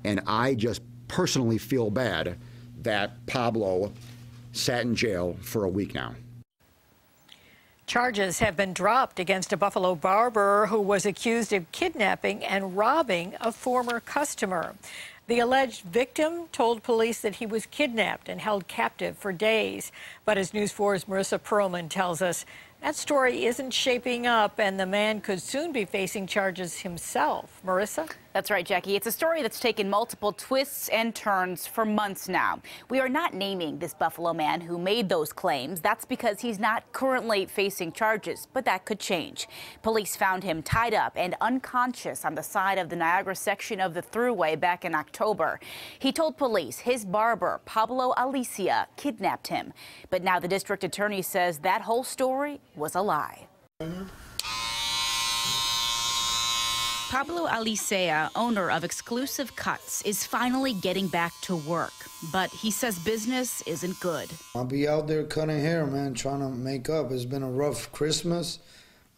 And I just personally feel bad that Pablo sat in jail for a week now. Charges have been dropped against a Buffalo barber who was accused of kidnapping and robbing a former customer. The alleged victim told police that he was kidnapped and held captive for days. But as News 4's Marissa Perlman tells us, that story isn't shaping up, and the man could soon be facing charges himself. Marissa? That's right, Jackie. It's a story that's taken multiple twists and turns for months now. We are not naming this Buffalo man who made those claims. That's because he's not currently facing charges, but that could change. Police found him tied up and unconscious on the side of the Niagara section of the Thruway back in October. He told police his barber, Pablo Alicia, kidnapped him. But now the district attorney says that whole story was a lie. Pablo Alicia, owner of Exclusive Cuts, is finally getting back to work, but he says business isn't good. I'll be out there cutting hair, man, trying to make up. It's been a rough Christmas.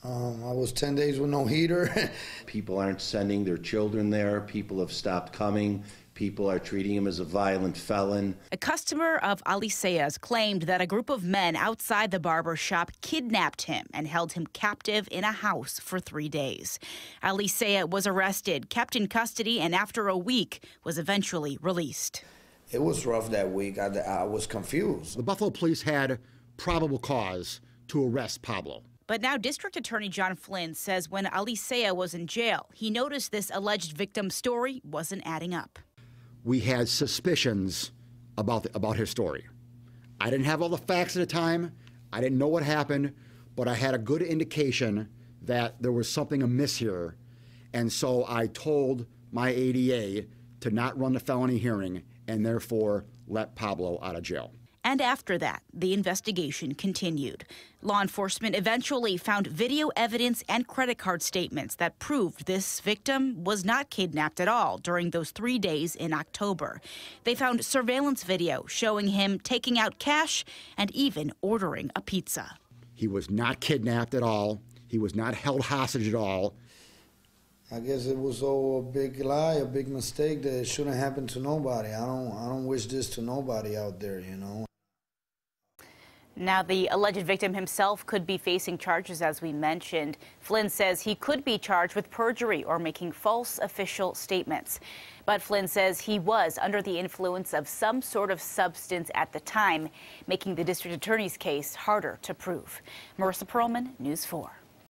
I was 10 days with no heater. People aren't sending their children there. People have stopped coming. People are treating him as a violent felon. A customer of Alicia's claimed that a group of men outside the barber shop kidnapped him and held him captive in a house for 3 days. Alicia was arrested, kept in custody, and after a week was eventually released. It was rough that week. I was confused. The Buffalo police had probable cause to arrest Pablo. But now District Attorney John Flynn says when Alicia was in jail, he noticed this alleged victim's story wasn't adding up. We had suspicions about his story. I didn't have all the facts at the time. I didn't know what happened, but I had a good indication that there was something amiss here. And so I told my ADA to not run the felony hearing and therefore let Pablo out of jail. And after that, the investigation continued. Law enforcement eventually found video evidence and credit card statements that proved this victim was not kidnapped at all during those 3 days in October. They found surveillance video showing him taking out cash and even ordering a pizza. He was not kidnapped at all. He was not held hostage at all. I guess it was all a big lie, a big mistake that it shouldn't happen to nobody. I don't wish this to nobody out there, you know. Now, the alleged victim himself could be facing charges, as we mentioned. Flynn says he could be charged with perjury or making false official statements. But Flynn says he was under the influence of some sort of substance at the time, making the district attorney's case harder to prove. Marissa Perlman, News 4.